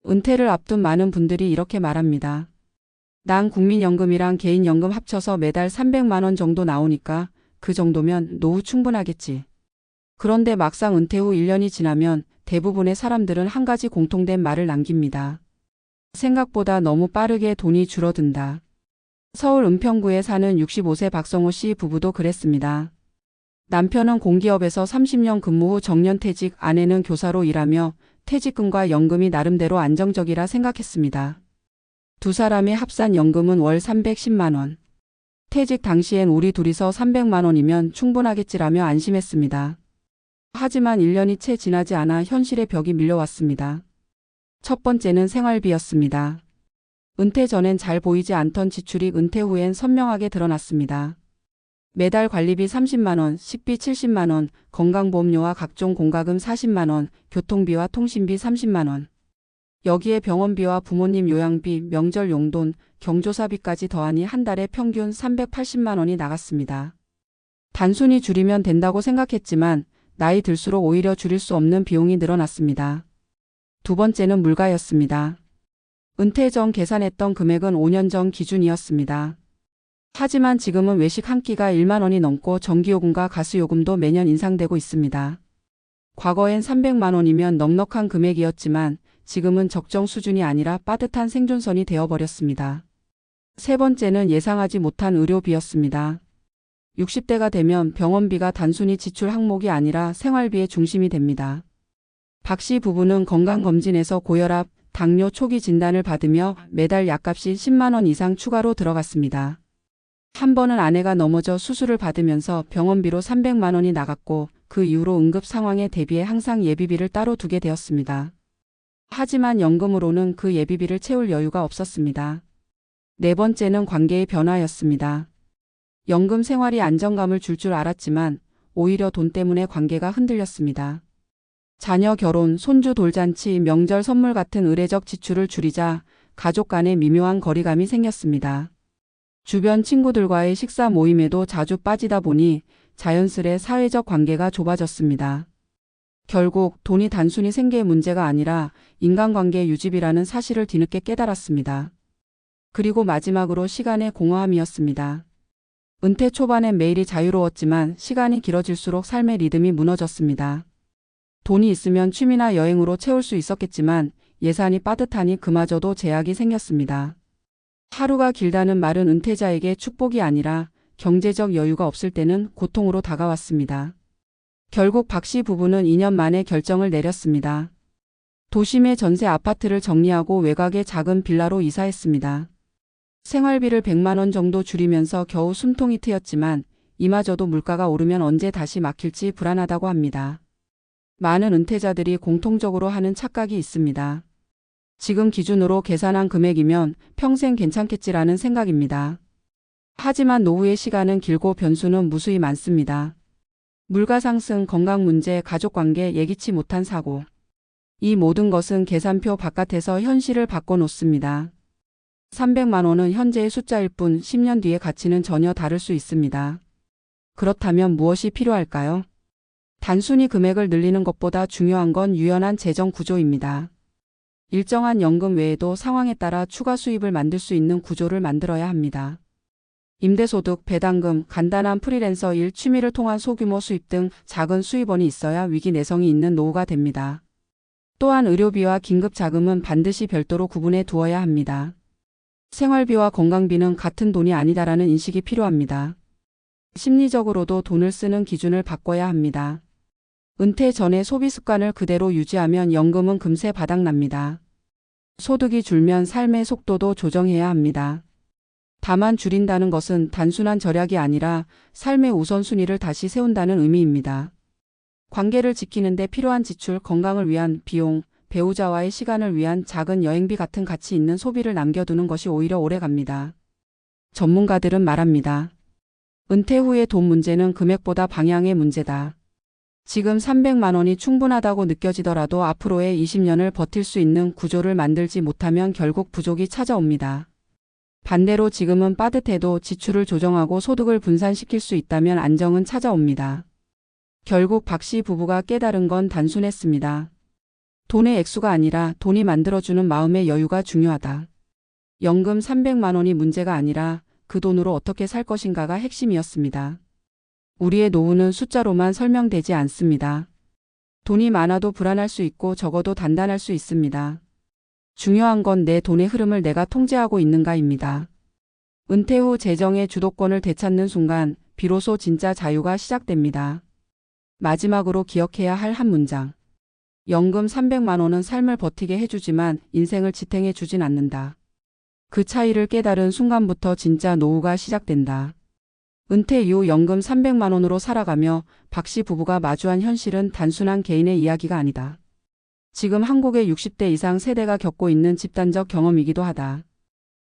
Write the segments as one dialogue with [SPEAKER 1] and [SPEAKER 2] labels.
[SPEAKER 1] 은퇴를 앞둔 많은 분들이 이렇게 말합니다. 난 국민연금이랑 개인연금 합쳐서 매달 300만 원 정도 나오니까 그 정도면 노후 충분하겠지. 그런데 막상 은퇴 후 1년이 지나면 대부분의 사람들은 한 가지 공통된 말을 남깁니다. 생각보다 너무 빠르게 돈이 줄어든다. 서울 은평구에 사는 65세 박성호 씨 부부도 그랬습니다. 남편은 공기업에서 30년 근무 후 정년퇴직, 아내는 교사로 일하며 퇴직금과 연금이 나름대로 안정적이라 생각했습니다. 두 사람의 합산 연금은 월 310만 원. 퇴직 당시엔 우리 둘이서 300만 원이면 충분하겠지라며 안심했습니다. 하지만 1년이 채 지나지 않아 현실의 벽이 밀려왔습니다. 첫 번째는 생활비였습니다. 은퇴 전엔 잘 보이지 않던 지출이 은퇴 후엔 선명하게 드러났습니다. 매달 관리비 30만 원, 식비 70만 원, 건강보험료와 각종 공과금 40만 원, 교통비와 통신비 30만 원. 여기에 병원비와 부모님 요양비, 명절 용돈, 경조사비까지 더하니 한 달에 평균 380만 원이 나갔습니다. 단순히 줄이면 된다고 생각했지만 나이 들수록 오히려 줄일 수 없는 비용이 늘어났습니다. 두 번째는 물가였습니다. 은퇴 전 계산했던 금액은 5년 전 기준이었습니다. 하지만 지금은 외식 한 끼가 1만 원이 넘고 전기요금과 가스요금도 매년 인상되고 있습니다. 과거엔 300만 원이면 넉넉한 금액이었지만 지금은 적정 수준이 아니라 빠듯한 생존선이 되어버렸습니다. 세 번째는 예상하지 못한 의료비였습니다. 60대가 되면 병원비가 단순히 지출 항목이 아니라 생활비의 중심이 됩니다. 박 씨 부부는 건강검진에서 고혈압, 당뇨 초기 진단을 받으며 매달 약값이 10만 원 이상 추가로 들어갔습니다. 한 번은 아내가 넘어져 수술을 받으면서 병원비로 300만 원이 나갔고 그 이후로 응급 상황에 대비해 항상 예비비를 따로 두게 되었습니다. 하지만 연금으로는 그 예비비를 채울 여유가 없었습니다. 네 번째는 관계의 변화였습니다. 연금 생활이 안정감을 줄 줄 알았지만 오히려 돈 때문에 관계가 흔들렸습니다. 자녀 결혼, 손주 돌잔치, 명절 선물 같은 의례적 지출을 줄이자 가족 간의 미묘한 거리감이 생겼습니다. 주변 친구들과의 식사 모임에도 자주 빠지다 보니 자연스레 사회적 관계가 좁아졌습니다. 결국 돈이 단순히 생계의 문제가 아니라 인간관계 유지비라는 사실을 뒤늦게 깨달았습니다. 그리고 마지막으로 시간의 공허함이었습니다. 은퇴 초반엔 매일이 자유로웠지만 시간이 길어질수록 삶의 리듬이 무너졌습니다. 돈이 있으면 취미나 여행으로 채울 수 있었겠지만 예산이 빠듯하니 그마저도 제약이 생겼습니다. 하루가 길다는 말은 은퇴자에게 축복이 아니라 경제적 여유가 없을 때는 고통으로 다가왔습니다. 결국 박 씨 부부는 2년 만에 결정을 내렸습니다. 도심의 전세 아파트를 정리하고 외곽의 작은 빌라로 이사했습니다. 생활비를 100만 원 정도 줄이면서 겨우 숨통이 트였지만 이마저도 물가가 오르면 언제 다시 막힐지 불안하다고 합니다. 많은 은퇴자들이 공통적으로 하는 착각이 있습니다. 지금 기준으로 계산한 금액이면 평생 괜찮겠지라는 생각입니다. 하지만 노후의 시간은 길고 변수는 무수히 많습니다. 물가 상승, 건강 문제, 가족관계, 예기치 못한 사고. 이 모든 것은 계산표 바깥에서 현실을 바꿔놓습니다. 300만 원은 현재의 숫자일 뿐 10년 뒤의 가치는 전혀 다를 수 있습니다. 그렇다면 무엇이 필요할까요? 단순히 금액을 늘리는 것보다 중요한 건 유연한 재정 구조입니다. 일정한 연금 외에도 상황에 따라 추가 수입을 만들 수 있는 구조를 만들어야 합니다. 임대소득, 배당금, 간단한 프리랜서 일, 취미를 통한 소규모 수입 등 작은 수입원이 있어야 위기 내성이 있는 노후가 됩니다. 또한 의료비와 긴급자금은 반드시 별도로 구분해 두어야 합니다. 생활비와 건강비는 같은 돈이 아니다라는 인식이 필요합니다. 심리적으로도 돈을 쓰는 기준을 바꿔야 합니다. 은퇴 전에 소비 습관을 그대로 유지하면 연금은 금세 바닥납니다. 소득이 줄면 삶의 속도도 조정해야 합니다. 다만 줄인다는 것은 단순한 절약이 아니라 삶의 우선순위를 다시 세운다는 의미입니다. 관계를 지키는 데 필요한 지출, 건강을 위한 비용, 배우자와의 시간을 위한 작은 여행비 같은 가치 있는 소비를 남겨두는 것이 오히려 오래갑니다. 전문가들은 말합니다. 은퇴 후의 돈 문제는 금액보다 방향의 문제다. 지금 300만 원이 충분하다고 느껴지더라도 앞으로의 20년을 버틸 수 있는 구조를 만들지 못하면 결국 부족이 찾아옵니다. 반대로 지금은 빠듯해도 지출을 조정하고 소득을 분산시킬 수 있다면 안정은 찾아옵니다. 결국 박 씨 부부가 깨달은 건 단순했습니다. 돈의 액수가 아니라 돈이 만들어주는 마음의 여유가 중요하다. 연금 300만 원이 문제가 아니라 그 돈으로 어떻게 살 것인가가 핵심이었습니다. 우리의 노후는 숫자로만 설명되지 않습니다. 돈이 많아도 불안할 수 있고 적어도 단단할 수 있습니다. 중요한 건 내 돈의 흐름을 내가 통제하고 있는가입니다. 은퇴 후 재정의 주도권을 되찾는 순간 비로소 진짜 자유가 시작됩니다. 마지막으로 기억해야 할 한 문장. 연금 300만 원은 삶을 버티게 해주지만 인생을 지탱해 주진 않는다. 그 차이를 깨달은 순간부터 진짜 노후가 시작된다. 은퇴 이후 연금 300만 원으로 살아가며 박씨 부부가 마주한 현실은 단순한 개인의 이야기가 아니다. 지금 한국의 60대 이상 세대가 겪고 있는 집단적 경험이기도 하다.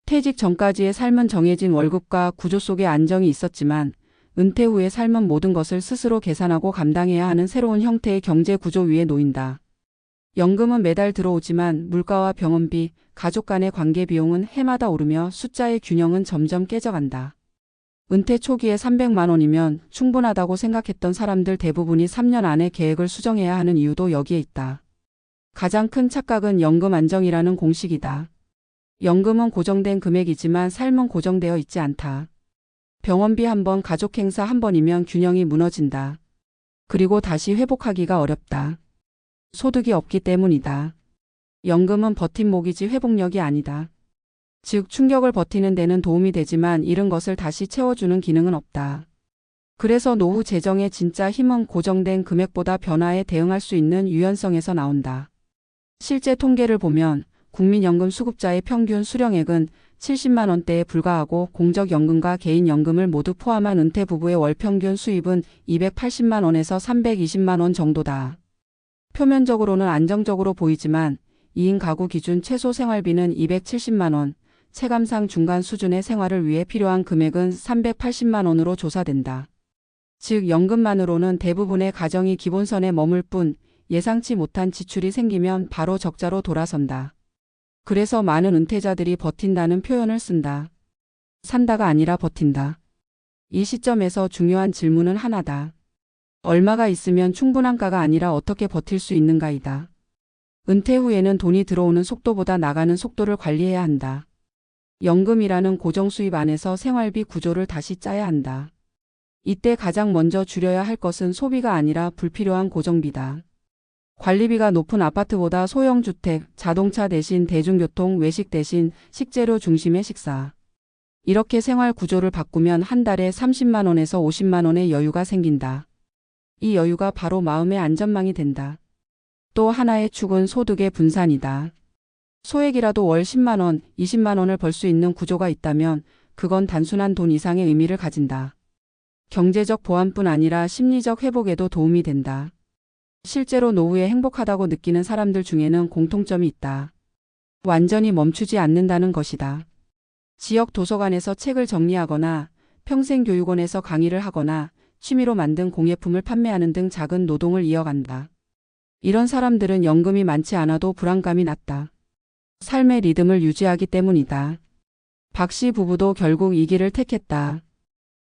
[SPEAKER 1] 퇴직 전까지의 삶은 정해진 월급과 구조 속에 안정이 있었지만 은퇴 후의 삶은 모든 것을 스스로 계산하고 감당해야 하는 새로운 형태의 경제 구조 위에 놓인다. 연금은 매달 들어오지만 물가와 병원비, 가족 간의 관계 비용은 해마다 오르며 숫자의 균형은 점점 깨져간다. 은퇴 초기에 300만 원이면 충분하다고 생각했던 사람들 대부분이 3년 안에 계획을 수정해야 하는 이유도 여기에 있다. 가장 큰 착각은 연금 안정이라는 공식이다. 연금은 고정된 금액이지만 삶은 고정되어 있지 않다. 병원비 한 번, 가족 행사 한 번이면 균형이 무너진다. 그리고 다시 회복하기가 어렵다. 소득이 없기 때문이다. 연금은 버팀목이지 회복력이 아니다. 즉 충격을 버티는 데는 도움이 되지만 잃은 것을 다시 채워주는 기능은 없다. 그래서 노후 재정의 진짜 힘은 고정된 금액보다 변화에 대응할 수 있는 유연성에서 나온다. 실제 통계를 보면 국민연금 수급자의 평균 수령액은 70만 원대에 불과하고 공적연금과 개인연금을 모두 포함한 은퇴 부부의 월 평균 수입은 280만 원에서 320만 원 정도다. 표면적으로는 안정적으로 보이지만 2인 가구 기준 최소 생활비는 270만 원, 체감상 중간 수준의 생활을 위해 필요한 금액은 380만 원으로 조사된다. 즉 연금만으로는 대부분의 가정이 기본선에 머물 뿐 예상치 못한 지출이 생기면 바로 적자로 돌아선다. 그래서 많은 은퇴자들이 버틴다는 표현을 쓴다. 산다가 아니라 버틴다. 이 시점에서 중요한 질문은 하나다. 얼마가 있으면 충분한가가 아니라 어떻게 버틸 수 있는가이다. 은퇴 후에는 돈이 들어오는 속도보다 나가는 속도를 관리해야 한다. 연금이라는 고정 수입 안에서 생활비 구조를 다시 짜야 한다. 이때 가장 먼저 줄여야 할 것은 소비가 아니라 불필요한 고정비다. 관리비가 높은 아파트보다 소형 주택, 자동차 대신 대중교통, 외식 대신 식재료 중심의 식사. 이렇게 생활 구조를 바꾸면 한 달에 30만 원에서 50만 원의 여유가 생긴다. 이 여유가 바로 마음의 안전망이 된다. 또 하나의 축은 소득의 분산이다. 소액이라도 월 10만 원, 20만 원을 벌 수 있는 구조가 있다면 그건 단순한 돈 이상의 의미를 가진다. 경제적 보완뿐 아니라 심리적 회복에도 도움이 된다. 실제로 노후에 행복하다고 느끼는 사람들 중에는 공통점이 있다. 완전히 멈추지 않는다는 것이다. 지역 도서관에서 책을 정리하거나 평생교육원에서 강의를 하거나 취미로 만든 공예품을 판매하는 등 작은 노동을 이어간다. 이런 사람들은 연금이 많지 않아도 불안감이 낮다. 삶의 리듬을 유지하기 때문이다. 박씨 부부도 결국 이 길을 택했다.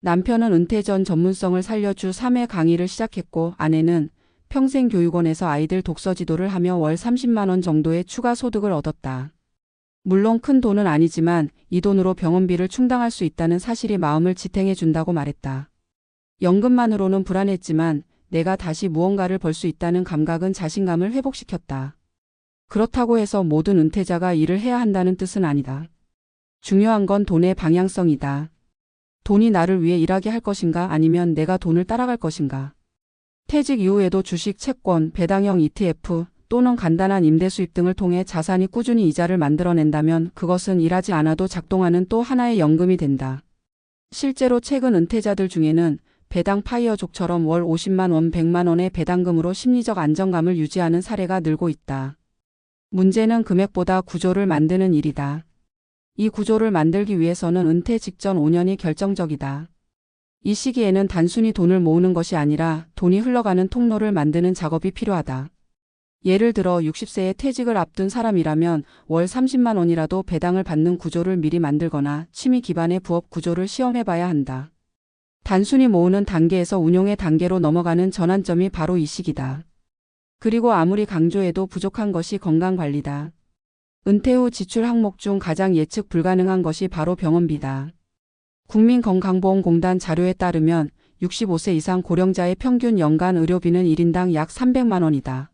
[SPEAKER 1] 남편은 은퇴 전 전문성을 살려 주 3회 강의를 시작했고 아내는 평생교육원에서 아이들 독서 지도를 하며 월 30만 원 정도의 추가 소득을 얻었다. 물론 큰 돈은 아니지만 이 돈으로 병원비를 충당할 수 있다는 사실이 마음을 지탱해 준다고 말했다. 연금만으로는 불안했지만 내가 다시 무언가를 벌 수 있다는 감각은 자신감을 회복시켰다. 그렇다고 해서 모든 은퇴자가 일을 해야 한다는 뜻은 아니다. 중요한 건 돈의 방향성이다. 돈이 나를 위해 일하게 할 것인가 아니면 내가 돈을 따라갈 것인가. 퇴직 이후에도 주식, 채권, 배당형 ETF 또는 간단한 임대 수입 등을 통해 자산이 꾸준히 이자를 만들어낸다면 그것은 일하지 않아도 작동하는 또 하나의 연금이 된다. 실제로 최근 은퇴자들 중에는 배당 파이어족처럼 월 50만 원, 100만 원의 배당금으로 심리적 안정감을 유지하는 사례가 늘고 있다. 문제는 금액보다 구조를 만드는 일이다. 이 구조를 만들기 위해서는 은퇴 직전 5년이 결정적이다. 이 시기에는 단순히 돈을 모으는 것이 아니라 돈이 흘러가는 통로를 만드는 작업이 필요하다. 예를 들어 60세에 퇴직을 앞둔 사람이라면 월 30만 원이라도 배당을 받는 구조를 미리 만들거나 취미 기반의 부업 구조를 시험해봐야 한다. 단순히 모으는 단계에서 운용의 단계로 넘어가는 전환점이 바로 이 시기다. 그리고 아무리 강조해도 부족한 것이 건강관리다. 은퇴 후 지출 항목 중 가장 예측 불가능한 것이 바로 병원비다. 국민건강보험공단 자료에 따르면 65세 이상 고령자의 평균 연간 의료비는 1인당 약 300만 원이다.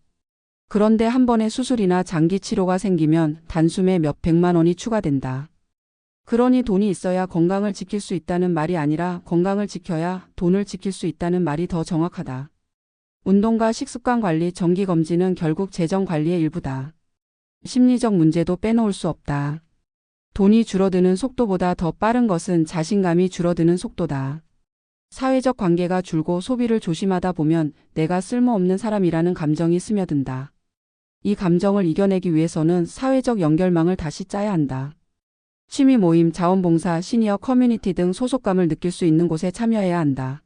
[SPEAKER 1] 그런데 한 번의 수술이나 장기 치료가 생기면 단숨에 몇 백만 원이 추가된다. 그러니 돈이 있어야 건강을 지킬 수 있다는 말이 아니라 건강을 지켜야 돈을 지킬 수 있다는 말이 더 정확하다. 운동과 식습관 관리, 정기검진은 결국 재정 관리의 일부다. 심리적 문제도 빼놓을 수 없다. 돈이 줄어드는 속도보다 더 빠른 것은 자신감이 줄어드는 속도다. 사회적 관계가 줄고 소비를 조심하다 보면 내가 쓸모없는 사람이라는 감정이 스며든다. 이 감정을 이겨내기 위해서는 사회적 연결망을 다시 짜야 한다. 취미 모임, 자원봉사, 시니어 커뮤니티 등 소속감을 느낄 수 있는 곳에 참여해야 한다.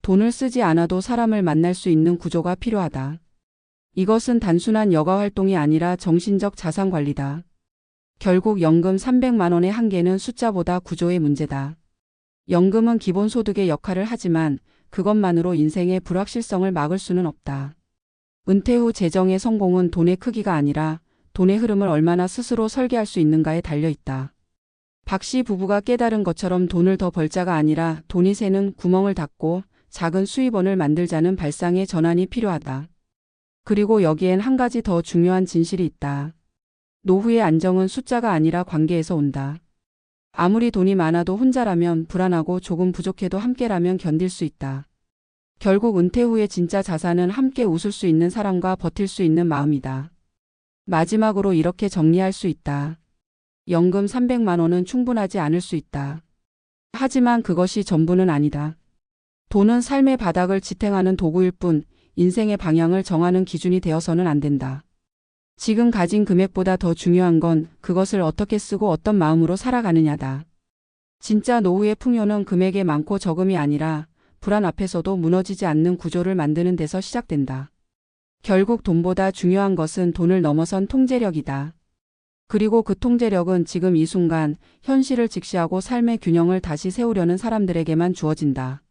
[SPEAKER 1] 돈을 쓰지 않아도 사람을 만날 수 있는 구조가 필요하다. 이것은 단순한 여가 활동이 아니라 정신적 자산 관리다. 결국 연금 300만 원의 한계는 숫자보다 구조의 문제다. 연금은 기본소득의 역할을 하지만 그것만으로 인생의 불확실성을 막을 수는 없다. 은퇴 후 재정의 성공은 돈의 크기가 아니라 돈의 흐름을 얼마나 스스로 설계할 수 있는가에 달려있다. 박 씨 부부가 깨달은 것처럼 돈을 더 벌자가 아니라 돈이 새는 구멍을 닫고 작은 수입원을 만들자는 발상의 전환이 필요하다. 그리고 여기엔 한 가지 더 중요한 진실이 있다. 노후의 안정은 숫자가 아니라 관계에서 온다. 아무리 돈이 많아도 혼자라면 불안하고 조금 부족해도 함께라면 견딜 수 있다. 결국 은퇴 후의 진짜 자산은 함께 웃을 수 있는 사람과 버틸 수 있는 마음이다. 마지막으로 이렇게 정리할 수 있다. 연금 300만 원은 충분하지 않을 수 있다. 하지만 그것이 전부는 아니다. 돈은 삶의 바닥을 지탱하는 도구일 뿐 인생의 방향을 정하는 기준이 되어서는 안 된다. 지금 가진 금액보다 더 중요한 건 그것을 어떻게 쓰고 어떤 마음으로 살아가느냐다. 진짜 노후의 풍요는 금액의 많고 적음이 아니라 불안 앞에서도 무너지지 않는 구조를 만드는 데서 시작된다. 결국 돈보다 중요한 것은 돈을 넘어선 통제력이다. 그리고 그 통제력은 지금 이 순간 현실을 직시하고 삶의 균형을 다시 세우려는 사람들에게만 주어진다.